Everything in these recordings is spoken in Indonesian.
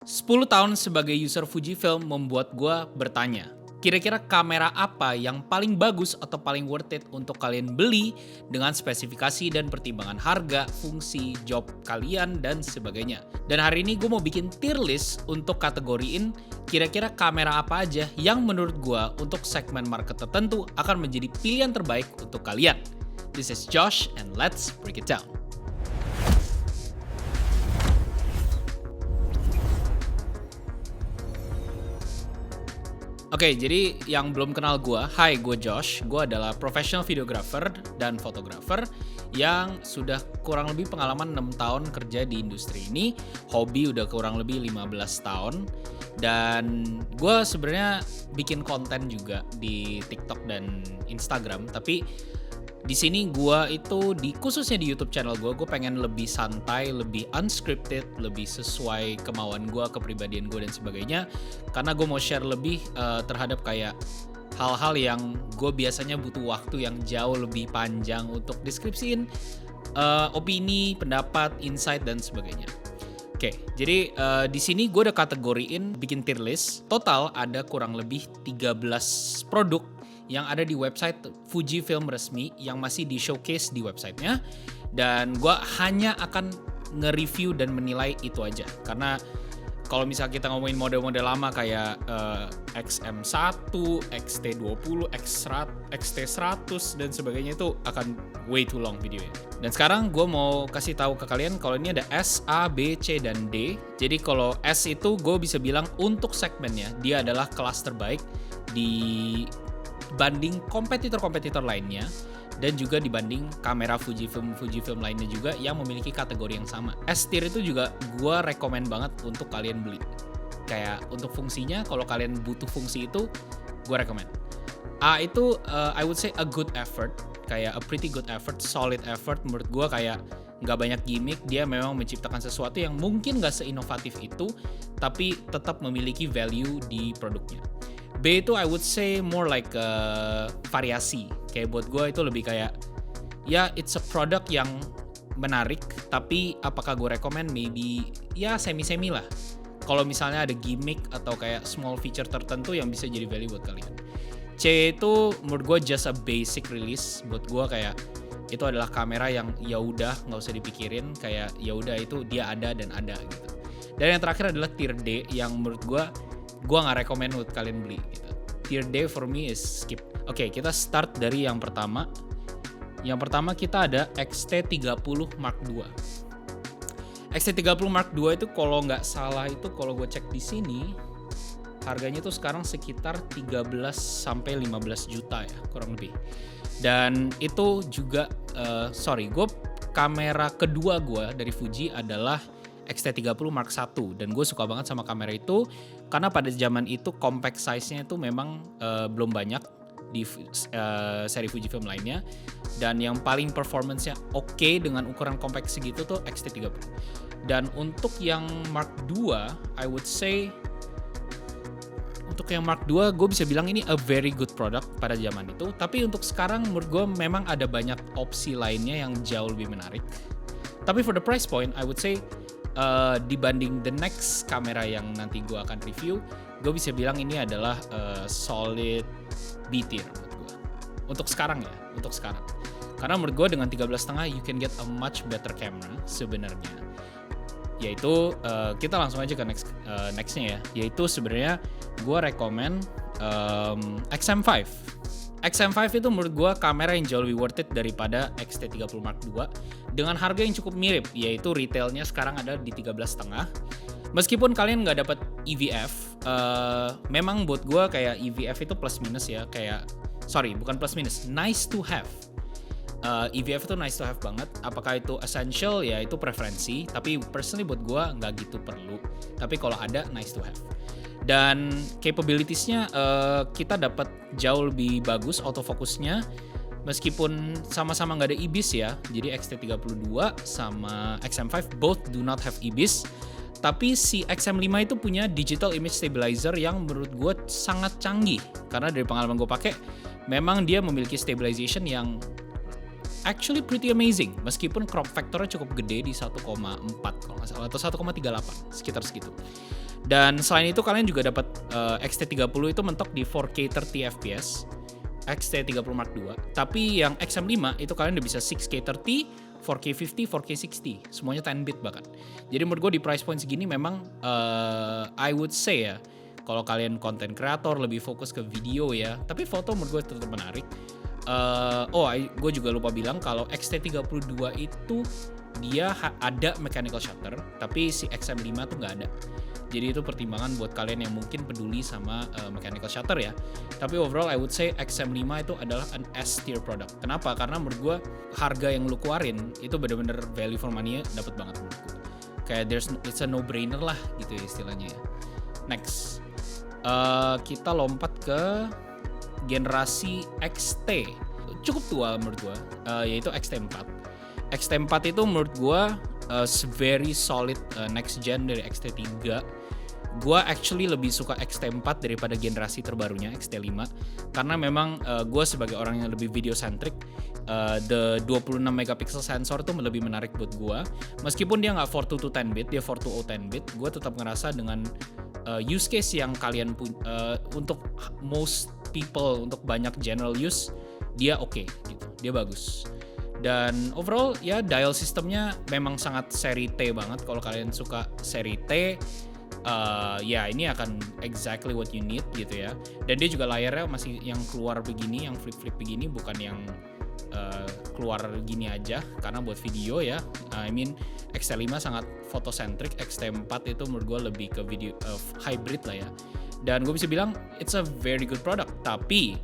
10 tahun sebagai user Fujifilm membuat gua bertanya, kira-kira kamera apa yang paling bagus atau paling worth it untuk kalian beli dengan spesifikasi dan pertimbangan harga, fungsi, job kalian, dan sebagainya. Dan hari ini gue mau bikin tier list untuk kategoriin kira-kira kamera apa aja yang menurut gua untuk segmen market tertentu akan menjadi pilihan terbaik untuk kalian. This is Josh and let's break it down. Oke, jadi yang belum kenal gue, hai gue Josh, gue adalah professional videographer dan fotografer yang sudah kurang lebih pengalaman 6 tahun kerja di industri ini, hobi udah kurang lebih 15 tahun, dan gue sebenarnya bikin konten juga di TikTok dan Instagram, tapi di sini gue itu khususnya di YouTube channel gue pengen lebih santai, lebih unscripted, lebih sesuai kemauan gue, kepribadian gue dan sebagainya. Karena gue mau share lebih terhadap kayak hal-hal yang gue biasanya butuh waktu yang jauh lebih panjang untuk deskripsiin opini, pendapat, insight dan sebagainya. Oke, jadi di sini gue udah kategoriin bikin tier list. Total ada kurang lebih 13 produk yang ada di website Fujifilm resmi yang masih di showcase di websitenya, dan gue hanya akan nge-review dan menilai itu aja. Karena kalau misalnya kita ngomongin model-model lama kayak XM1, XT20, XT100 dan sebagainya itu akan way too long videonya. Dan sekarang gue mau kasih tahu ke kalian kalau ini ada S, A, B, C, dan D. Jadi kalau S itu gue bisa bilang untuk segmennya dia adalah kelas terbaik dibanding kompetitor-kompetitor lainnya, dan juga dibanding kamera Fujifilm lainnya juga yang memiliki kategori yang sama. S tier itu juga gue rekomen banget untuk kalian beli. Kayak untuk fungsinya, kalau kalian butuh fungsi itu, gue rekomen. A itu I would say a good effort, kayak a pretty good effort, solid effort. Menurut gue kayak nggak banyak gimmick, dia memang menciptakan sesuatu yang mungkin nggak seinovatif itu, tapi tetap memiliki value di produknya. B itu I would say more like variasi. Kayak buat gue itu lebih kayak, ya it's a product yang menarik, tapi apakah gue rekomen? Maybe ya semi-semi lah. Kalau misalnya ada gimmick atau kayak small feature tertentu yang bisa jadi value buat kalian. C itu menurut gue just a basic release. Buat gue kayak itu adalah kamera yang ya udah nggak usah dipikirin, kayak ya udah itu dia ada dan ada gitu. Dan yang terakhir adalah tier D yang menurut gue nggak rekomen buat kalian beli gitu. Tier D for me is skip. Oke, kita start dari yang pertama. Yang pertama kita ada XT30 Mark II. XT30 Mark II itu kalau nggak salah itu kalau gue cek di sini harganya tuh sekarang sekitar 13 sampai 15 juta ya, kurang lebih. Dan itu juga kamera kedua gue dari Fuji adalah XT30 Mark I, dan gue suka banget sama kamera itu karena pada zaman itu compact size-nya itu memang belum banyak di seri Fujifilm lainnya, dan yang paling performance-nya oke dengan ukuran compact segitu tuh XT30. Dan untuk yang Mark II, I would say untuk yang Mark II gue bisa bilang ini a very good product pada zaman itu, tapi untuk sekarang menurut gue memang ada banyak opsi lainnya yang jauh lebih menarik. Tapi for the price point, I would say dibanding the next kamera yang nanti gue akan review, gue bisa bilang ini adalah solid B tier buat gue. Untuk sekarang ya, untuk sekarang. Karena menurut gue dengan 13,5 you can get a much better camera sebenarnya. Yaitu kita langsung aja ke nextnya ya. Yaitu sebenarnya gue rekomen XM5. XM5 itu menurut gue kamera yang jauh lebih worth it daripada XT30 Mark II dengan harga yang cukup mirip, yaitu retailnya sekarang ada di 13,5. Meskipun kalian nggak dapat EVF, memang buat gue kayak EVF itu plus minus ya, bukan plus minus, nice to have. EVF itu nice to have banget. Apakah itu essential? Ya itu preferensi. Tapi personally buat gue nggak gitu perlu. Tapi kalau ada, nice to have. Dan capabilitiesnya kita dapat jauh lebih bagus autofocusnya. Meskipun sama-sama nggak ada IBIS ya. Jadi XT32 sama XM5 both do not have IBIS. Tapi si XM5 itu punya digital image stabilizer yang menurut gue sangat canggih. Karena dari pengalaman gue pakai, memang dia memiliki stabilization yang actually pretty amazing, meskipun crop factornya cukup gede di 1,4 kalau nggak salah, atau 1,38 sekitar segitu. Dan selain itu kalian juga dapat XT30 itu mentok di 4K 30 fps, XT30 Mark II. Tapi yang XM5 itu kalian udah bisa 6K 30, 4K 50, 4K 60, semuanya 10 bit bahkan. Jadi menurut gue di price point segini memang I would say ya, kalau kalian content creator lebih fokus ke video ya, tapi foto menurut gue tetap menarik. Gue juga lupa bilang kalau XT32 itu dia ada mechanical shutter, tapi si XM5 tuh nggak ada. Jadi itu pertimbangan buat kalian yang mungkin peduli sama mechanical shutter ya. Tapi overall I would say XM5 itu adalah an S tier product. Kenapa? Karena menurut gue harga yang lu keluarin itu bener-bener value for money-nya dapet banget menurut gue. Kayak it's a no brainer lah gitu ya istilahnya ya. Next, kita lompat ke generasi XT, cukup tua menurut gue, yaitu XT4. XT4 itu menurut gue very solid next gen dari XT3. Gue actually lebih suka XT4 daripada generasi terbarunya XT5, karena memang gue sebagai orang yang lebih video centric, the 26 megapixel sensor tuh lebih menarik buat gue. Meskipun dia nggak 422 10 bit, dia 420 10 bit, gue tetap ngerasa dengan use case yang kalian untuk most people, untuk banyak general use, dia oke gitu, dia bagus. Dan overall ya dial sistemnya memang sangat seri T banget. Kalau kalian suka seri T, ya ini akan exactly what you need gitu ya. Dan dia juga layarnya masih yang keluar begini, yang flip-flip begini, bukan yang keluar gini aja karena buat video ya. I mean XT5 sangat photocentric, XT4 itu menurut gue lebih ke video hybrid lah ya. Dan gue bisa bilang it's a very good product, tapi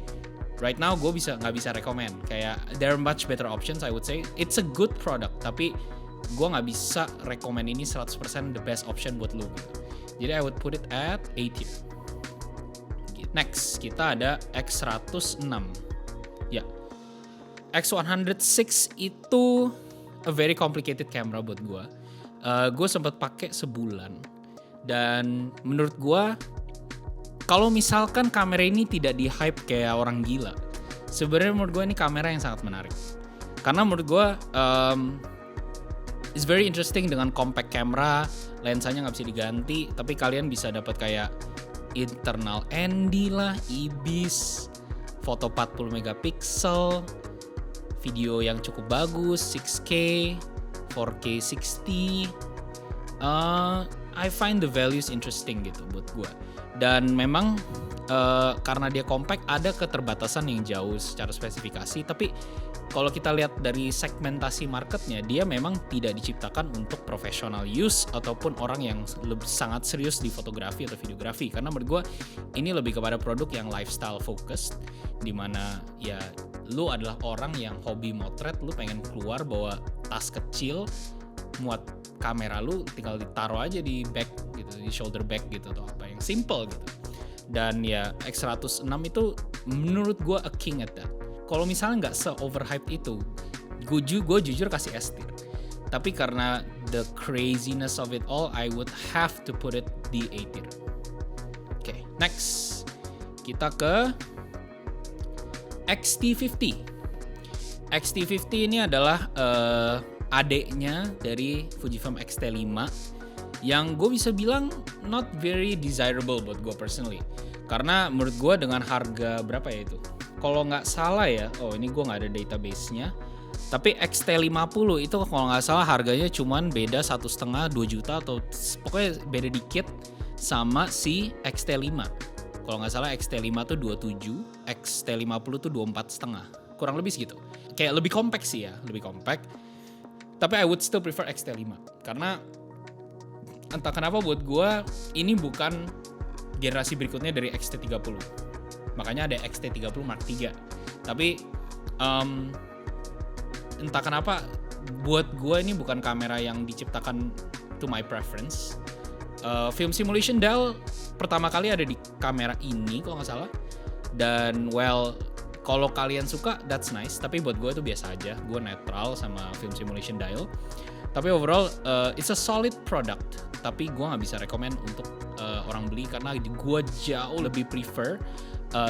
right now gue nggak bisa recommend. Kayak there are much better options. I would say it's a good product, tapi gue nggak bisa recommend ini 100% the best option buat lo gitu. Jadi I would put it at A tier. Next kita ada X106. Ya, X106 itu a very complicated camera buat gue. Gue sempat pakai sebulan, dan menurut gue kalau misalkan kamera ini tidak di hype kayak orang gila, sebenarnya menurut gue ini kamera yang sangat menarik. Karena menurut gue it's very interesting dengan compact camera, lensanya nggak bisa diganti, tapi kalian bisa dapat kayak internal ND lah, IBIS, foto 40 megapiksel, video yang cukup bagus, 6K, 4K 60. I find the values interesting gitu buat gue. Dan memang karena dia compact ada keterbatasan yang jauh secara spesifikasi, tapi kalau kita lihat dari segmentasi marketnya, dia memang tidak diciptakan untuk professional use ataupun orang yang sangat serius di fotografi atau videografi. Karena menurut gue ini lebih kepada produk yang lifestyle focused, dimana ya lu adalah orang yang hobi motret, lu pengen keluar bawa tas kecil, muat kamera lu tinggal ditaruh aja di bag gitu, di shoulder bag gitu atau apa yang simple gitu. Dan ya X106 itu menurut gue a king at that. Kalau misalnya nggak se-overhyped itu, gue jujur kasih S tier. Tapi karena the craziness of it all, I would have to put it di A tier. Oke, next kita ke XT50. XT50 ini adalah adeknya dari Fujifilm X-T5 yang gue bisa bilang not very desirable buat gue personally. Karena menurut gue dengan harga berapa ya itu? Kalau nggak salah ya, ini gue nggak ada database-nya. Tapi XT50 itu kalau nggak salah harganya cuman beda 1,5-2 juta atau pokoknya beda dikit sama si XT5. Kalau nggak salah XT5 tuh 27, XT50 tuh 24,5. Kurang lebih segitu. Kayak lebih compact sih ya, lebih compact. Tapi I would still prefer XT5 karena entah kenapa buat gue ini bukan generasi berikutnya dari XT30. Makanya ada XT30 Mark III. Tapi entah kenapa buat gue ini bukan kamera yang diciptakan to my preference. Film simulation dial pertama kali ada di kamera ini kalau nggak salah. Dan kalau kalian suka that's nice, tapi buat gue itu biasa aja. Gue netral sama film simulation dial. Tapi overall it's a solid product. Tapi gue nggak bisa rekomend untuk orang beli karena gue jauh lebih prefer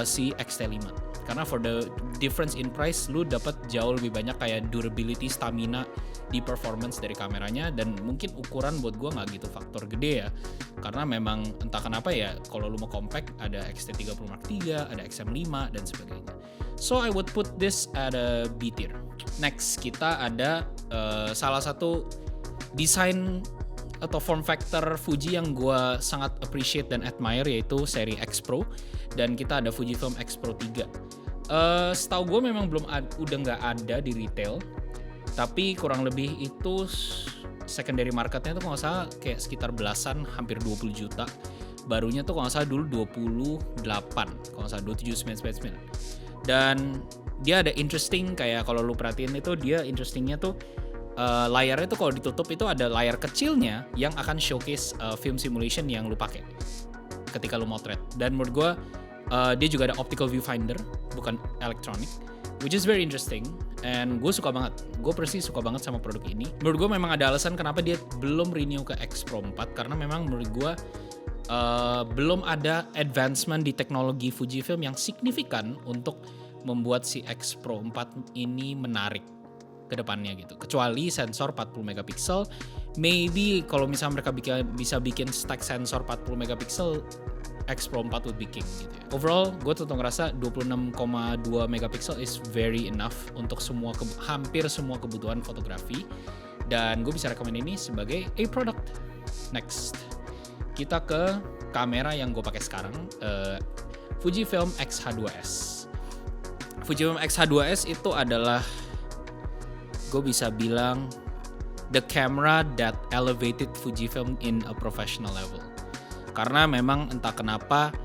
si X-T5. Karena for the difference in price, lu dapat jauh lebih banyak kayak durability, stamina di performance dari kameranya, dan mungkin ukuran buat gue nggak gitu faktor gede ya. Karena memang entah kenapa ya, kalau lu mau compact ada X-T30 Mark III, ada XM5 dan sebagainya. So I would put this at a B tier. Next kita ada salah satu desain atau form factor Fuji yang gue sangat appreciate dan admire, yaitu seri X Pro, dan kita ada Fujifilm X Pro 3. Setahu gue memang udah nggak ada di retail, tapi kurang lebih itu secondary marketnya tuh kalau nggak salah kayak sekitar belasan, hampir 20 juta. Barunya tuh kalau nggak salah dulu 28, kalau nggak salah 27,99. Dan dia ada interesting, kayak kalau lu perhatiin itu dia interestingnya tuh layarnya tuh kalau ditutup itu ada layar kecilnya yang akan showcase film simulation yang lu pakai ketika lu motret. Dan menurut gue dia juga ada optical viewfinder, bukan electronic, which is very interesting. And gue suka banget, gue persis suka banget sama produk ini. Menurut gue memang ada alasan kenapa dia belum renew ke X Pro 4, karena memang menurut gue belum ada advancement di teknologi Fujifilm yang signifikan untuk membuat si X Pro 4 ini menarik ke depannya gitu. Kecuali sensor 40 megapiksel, maybe kalau misalnya mereka bisa bikin stack sensor 40 megapiksel, X Pro 4 would be king gitu ya. Overall, gue tetap ngerasa 26,2 megapiksel is very enough untuk hampir semua kebutuhan fotografi, dan gue bisa rekomend ini sebagai a product. Next, kita ke kamera yang gue pakai sekarang, Fujifilm X-H2S. Fujifilm X-H2S itu adalah, gue bisa bilang, the camera that elevated Fujifilm in a professional level. Karena memang entah kenapa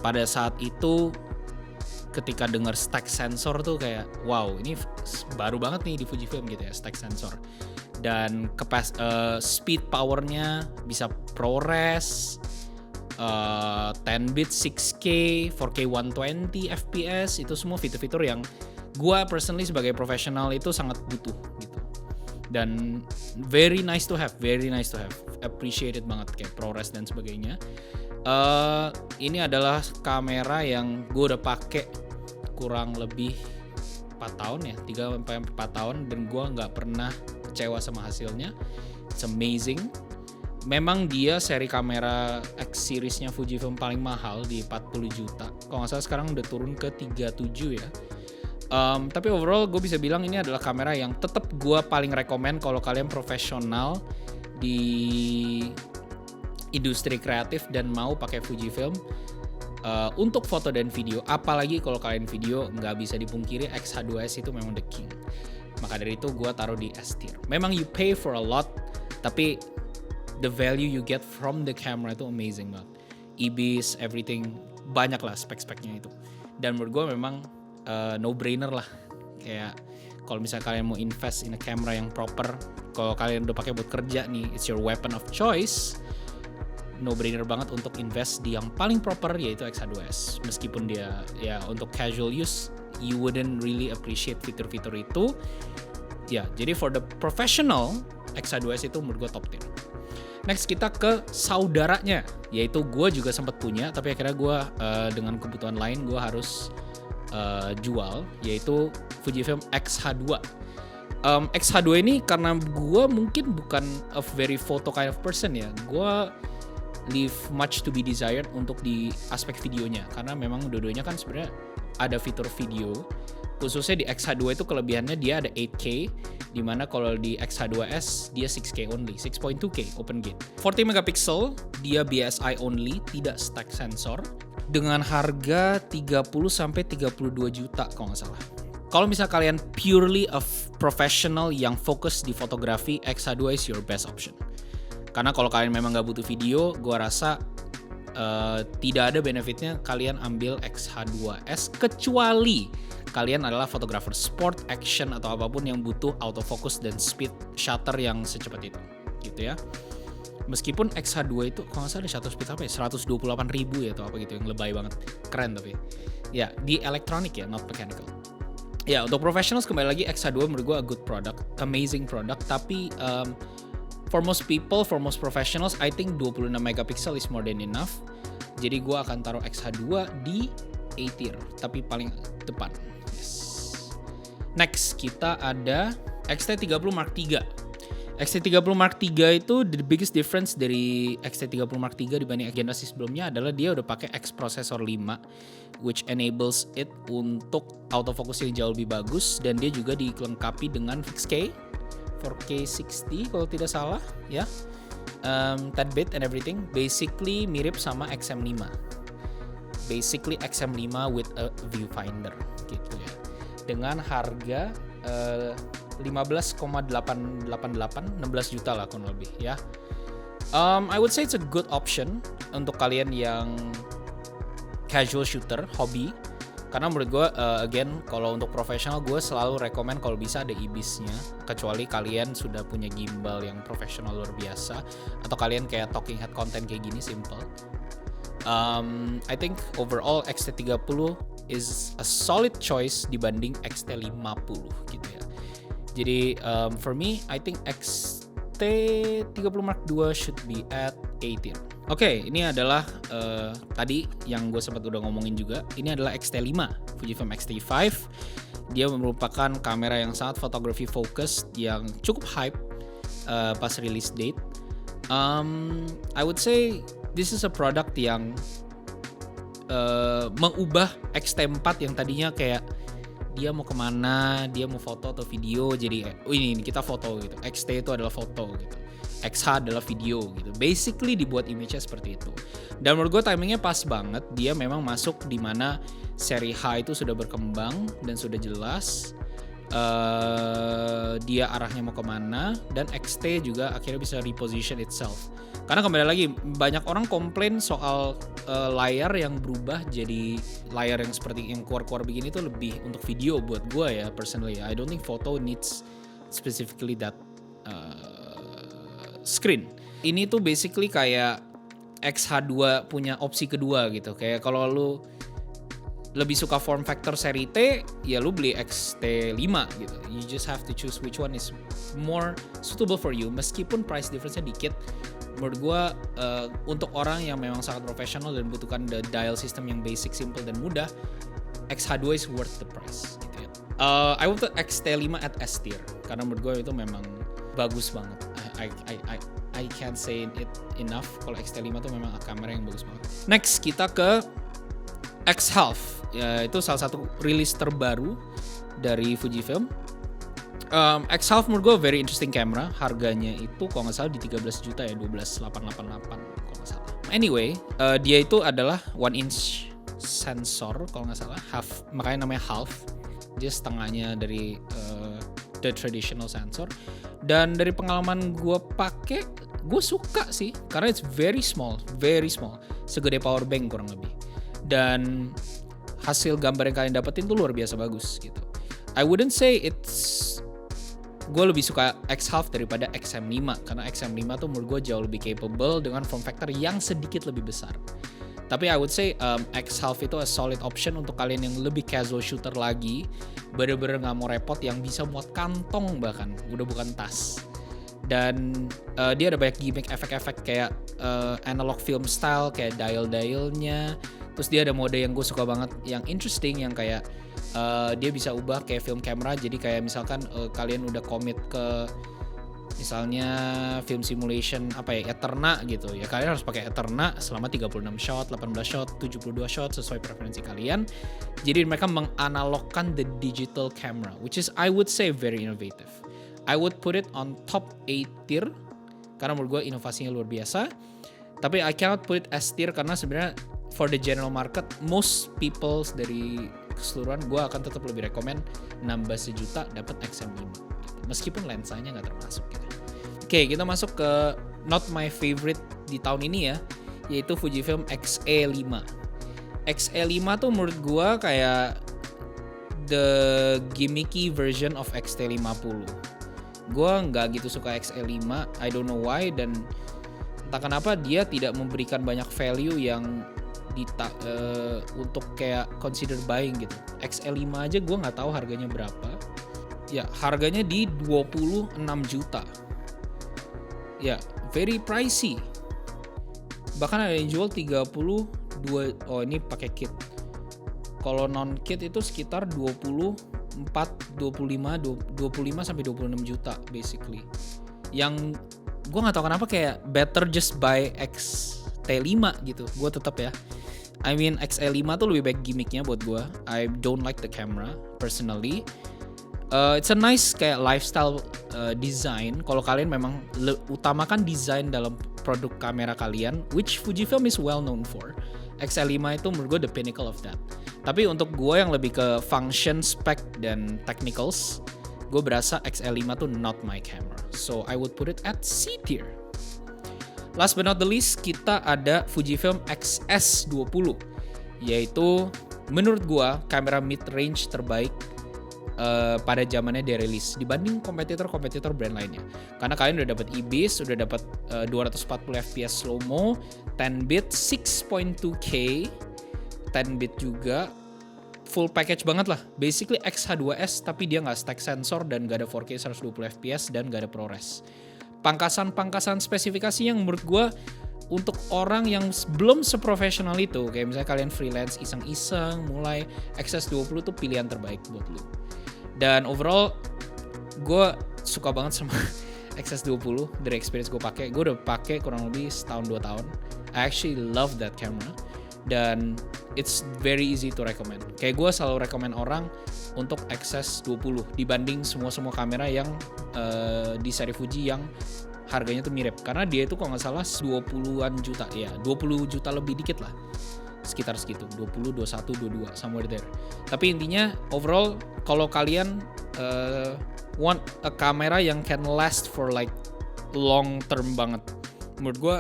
pada saat itu ketika dengar stack sensor tuh kayak wow, ini baru banget nih di Fujifilm gitu ya, stack sensor. Dan speed powernya bisa ProRes, 10-bit 6K, 4K 120 fps, itu semua fitur-fitur yang gue personally sebagai profesional itu sangat butuh gitu. Dan very nice to have, appreciated banget kayak ProRes dan sebagainya. Ini adalah kamera yang gue udah pakai kurang lebih 4 tahun ya, 3-4 tahun, dan gue nggak pernah kecewa sama hasilnya. It's amazing. Memang dia seri kamera X seriesnya Fujifilm paling mahal di 40 juta. Kalau nggak salah sekarang udah turun ke 37 ya. Tapi overall gue bisa bilang ini adalah kamera yang tetap gue paling rekomend kalau kalian profesional di industri kreatif dan mau pakai Fujifilm untuk foto dan video. Apalagi kalau kalian video, nggak bisa dipungkiri X-H2S itu memang the king. Maka dari itu gue taruh di S tier. Memang you pay for a lot, tapi the value you get from the camera itu amazing banget. IBIS, everything, banyak lah spek-speknya itu. Dan menurut gue memang no-brainer lah. Kayak kalau misalnya kalian mau invest in a camera yang proper, kalau kalian udah pakai buat kerja nih, it's your weapon of choice, no-brainer banget untuk invest di yang paling proper, yaitu X-H2S. Meskipun dia ya untuk casual use, you wouldn't really appreciate fitur-fitur itu. Ya, jadi for the professional, X-H2S itu menurut gue top tier. Next kita ke saudaranya, yaitu gue juga sempat punya, tapi akhirnya gue dengan kebutuhan lain gue harus jual, yaitu Fujifilm X-H2. X-H2 ini karena gue mungkin bukan a very photo kind of person ya, gue leave much to be desired untuk di aspek videonya, karena memang dua-duanya kan sebenarnya ada fitur video. Khususnya di X-H2 itu kelebihannya dia ada 8K, dimana kalau di X-H2S dia 6K only, 6.2K open gate. 40 megapiksel, dia BSI only, tidak stack sensor, dengan harga 30-32 juta kalau nggak salah. Kalau misalnya kalian purely a professional yang fokus di fotografi, X-H2 is your best option. Karena kalau kalian memang nggak butuh video, gue rasa tidak ada benefitnya kalian ambil X-H2S, kecuali kalian adalah fotografer sport, action, atau apapun yang butuh autofocus dan speed shutter yang secepat itu gitu ya. Meskipun X-H2 itu kalau nggak salah ada shutter speed apa ya, 128.000 ya atau apa gitu, yang lebay banget, keren tapi ya di elektronik ya, not mechanical. Ya untuk professionals kembali lagi, X-H2 menurut gue a good product, amazing product, tapi for most people, for most professionals, I think 26 megapiksel is more than enough. Jadi gue akan taruh X-H2 di A tier, tapi paling depan. Yes. Next kita ada XT30 Mark III. XT30 Mark III itu the biggest difference dari XT30 Mark III dibanding generasi sebelumnya adalah dia udah pakai X prosesor 5 which enables it untuk autofocus yang jauh lebih bagus, dan dia juga dilengkapi dengan fixed K 4K 60 kalau tidak salah ya. 10-bit and everything, basically mirip sama XM5. Basically XM5 with a viewfinder gitu ya. Dengan harga 15,888, 16 juta lah kurang lebih ya. I would say it's a good option untuk kalian yang casual shooter, hobby. Karena menurut gue, again, kalau untuk profesional gue selalu rekomend kalau bisa ada IBIS-nya. Kecuali kalian sudah punya gimbal yang profesional luar biasa, atau kalian kayak talking head content kayak gini, simple. I think overall XT30 is a solid choice dibanding XT50 gitu ya. Jadi for me, I think XT30 Mark II should be at A tier. Oke, ini adalah tadi yang gue sempat udah ngomongin juga. Ini adalah XT5, Fujifilm X-T5. Dia merupakan kamera yang sangat photography focused, yang cukup hype pas release date. I would say this is a product yang mengubah XT4 yang tadinya kayak dia mau kemana, dia mau foto atau video, jadi ini kita foto gitu. XT itu adalah foto gitu, XH adalah video gitu. Basically dibuat image-nya seperti itu. Dan menurut gue timingnya pas banget. Dia memang masuk di mana seri H itu sudah berkembang dan sudah jelas dia arahnya mau kemana, dan XT juga akhirnya bisa reposition itself. Karena kembali lagi, banyak orang komplain soal layar yang berubah jadi layar yang seperti yang keluar-keluar begini tuh lebih untuk video buat gue ya, personally. I don't think photo needs specifically that screen. Ini tuh basically kayak XH2 punya opsi kedua gitu. Kayak kalau lu lebih suka form factor seri T, ya lu beli XT5 gitu. You just have to choose which one is more suitable for you. Meskipun price difference-nya dikit, menurut gue untuk orang yang memang sangat profesional dan butuhkan the dial system yang basic, simple, dan mudah, XH2 is worth the price gitu ya. I would put XT5 at S tier karena menurut gue itu memang bagus banget. I can't say it enough kalau XT5 tuh memang kamera yang bagus banget. Next kita ke X-Half, ya, itu salah satu rilis terbaru dari Fujifilm. X-Half menurut gue very interesting camera. Harganya itu kalau nggak salah di 13 juta ya, 12.888 kalau nggak salah. Anyway, dia itu adalah 1 inch sensor kalau nggak salah, half, makanya namanya half. Dia setengahnya dari the traditional sensor. Dan dari pengalaman gue pakai, gue suka sih karena it's very small, segede power bank kurang lebih. Dan hasil gambar yang kalian dapetin tuh luar biasa bagus gitu. I wouldn't say gue lebih suka X-Half daripada XM5 karena XM5 tuh menurut gue jauh lebih capable dengan form factor yang sedikit lebih besar. Tapi I would say X-Half itu a solid option untuk kalian yang lebih casual shooter lagi, bener-bener gak mau repot, yang bisa muat kantong bahkan, udah bukan tas. Dan dia ada banyak gimmick efek-efek kayak analog film style, kayak dial-dialnya. Terus dia ada mode yang gue suka banget, yang interesting, yang kayak dia bisa ubah kayak film camera. Jadi kayak misalkan kalian udah commit ke misalnya film simulation Eterna gitu ya, kalian harus pakai Eterna selama 36 shot, 18 shot, 72 shot sesuai preferensi kalian. Jadi mereka menganalogkan the digital camera, which is I would say very innovative. I would put it on top A tier karena menurut gue inovasinya luar biasa. Tapi I cannot put it S tier karena sebenarnya for the general market, most people dari keseluruhan gue akan tetap lebih rekomend nambah sejuta dapat XM5 gitu. Meskipun lensanya nggak termasuk gitu. Oke, kita masuk ke not my favorite di tahun ini ya, yaitu Fujifilm X-E5. X-E5 tuh menurut gue kayak the gimmicky version of X-T50. Gue nggak gitu suka X-E5, I don't know why, dan entah kenapa dia tidak memberikan banyak value yang untuk kayak consider buying gitu. XE5 aja gue nggak tahu harganya berapa. Ya, harganya di 26 juta. Ya, very pricey. Bahkan ada yang jual 32. Oh, ini pakai kit. Kalau non-kit itu sekitar 25 sampai 26 juta basically. Yang gue nggak tahu kenapa kayak better just buy XT5 gitu. Gue tetap ya. I mean XE5 tuh lebih baik gimmicknya buat gue. I don't like the camera personally. It's a nice kayak lifestyle design. Kalau kalian memang utamakan desain dalam produk kamera kalian, which Fujifilm is well known for. XE5 itu menurut gue the pinnacle of that. Tapi untuk gue yang lebih ke function, spec, dan technicals, gue berasa XE5 tuh not my camera. So I would put it at C tier. Last but not the least, kita ada Fujifilm XS20, yaitu menurut gua kamera mid-range terbaik pada zamannya dia rilis dibanding kompetitor brand lainnya. Karena kalian udah dapat IBIS, udah dapat 240 fps slow-mo, 10-bit 6.2K, 10-bit juga, full package banget lah. Basically XH2S tapi dia nggak stack sensor dan nggak ada 4K 120 fps dan nggak ada ProRes. Pangkasan spesifikasi yang menurut gue untuk orang yang belum seprofesional itu, kayak misalnya kalian freelance iseng-iseng mulai, XS20 tuh pilihan terbaik buat lu. Dan overall gue suka banget sama XS20 dari experience gue pakai. Gue udah pakai kurang lebih setahun 2 tahun. I actually love that camera dan it's very easy to recommend. Kayak gue selalu recommend orang untuk XS20 dibanding semua kamera yang di seri Fuji yang harganya tuh mirip. Karena dia itu kalau nggak salah 20-an juta ya, 20 juta lebih dikit lah. Sekitar segitu, 20, 21, 22, somewhere there. Tapi intinya overall kalau kalian want a camera yang can last for like long term banget, menurut gue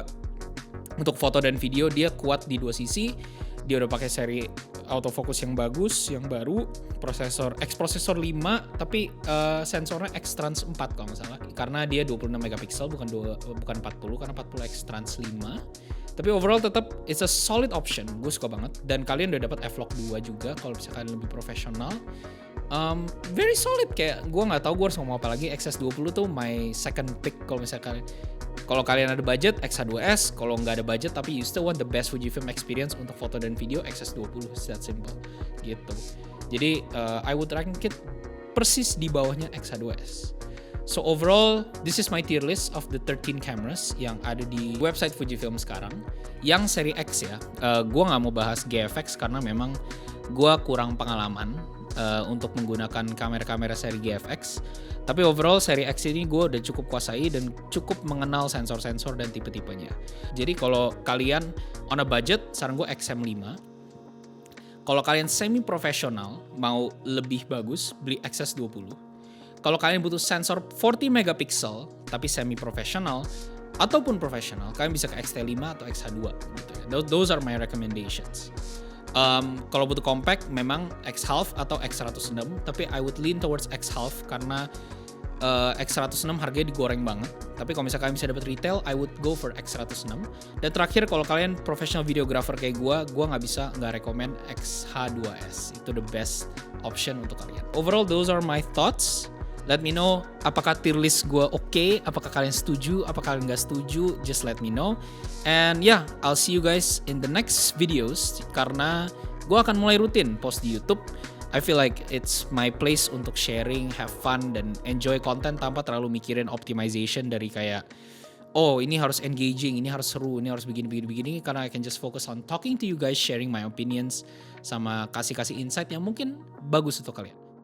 untuk foto dan video dia kuat di 2 sisi. Dia udah pakai seri autofocus yang bagus, yang baru, X-prosesor 5 tapi sensornya X-Trans 4 kalau nggak salah. Karena dia 26 megapiksel bukan 40 karena 40 X-Trans 5. Tapi overall tetap it's a solid option. Gue suka banget dan kalian udah dapat F-Log 2 juga kalau misalkan kalian lebih profesional. Very solid, kayak gue nggak tahu gue harus ngomong apa lagi. XS20 tuh my second pick kalau misalkan kalau kalian ada budget XH2S, kalau nggak ada budget tapi you still want the best Fujifilm experience untuk foto dan video, XS20, it's that simple gitu. Jadi I would rank it persis di bawahnya XH2S. So overall, this is my tier list of the 13 cameras yang ada di website Fujifilm sekarang. Yang seri X ya, gue nggak mau bahas GFX karena memang gue kurang pengalaman untuk menggunakan kamera-kamera seri GFX. Tapi overall seri X ini gue udah cukup kuasai dan cukup mengenal sensor-sensor dan tipe-tipenya. Jadi kalau kalian on a budget, saran gue XM5. Kalau kalian semi-profesional, mau lebih bagus, beli XS20. Kalau kalian butuh sensor 40 megapiksel, tapi semi-profesional, ataupun profesional, kalian bisa ke XT5 atau XH2. Gitu ya. Those are my recommendations. Kalau butuh compact, memang X-Half atau X106, tapi I would lean towards X-Half karena X106 harganya digoreng banget. Tapi kalau misalkan kalian bisa dapat retail, I would go for X106. Dan terakhir, kalau kalian professional videographer kayak gue nggak recommend XH2S. Itu the best option untuk kalian. Overall, those are my thoughts. Let me know apakah tier list gue okay, apakah kalian setuju, apakah kalian nggak setuju, just let me know. And yeah, I'll see you guys in the next videos karena gue akan mulai rutin post di YouTube. I feel like it's my place untuk sharing, have fun, dan enjoy content tanpa terlalu mikirin optimization dari kayak oh ini harus engaging, ini harus seru, ini harus begini, karena I can just focus on talking to you guys, sharing my opinions, sama kasih insight yang mungkin bagus untuk kalian.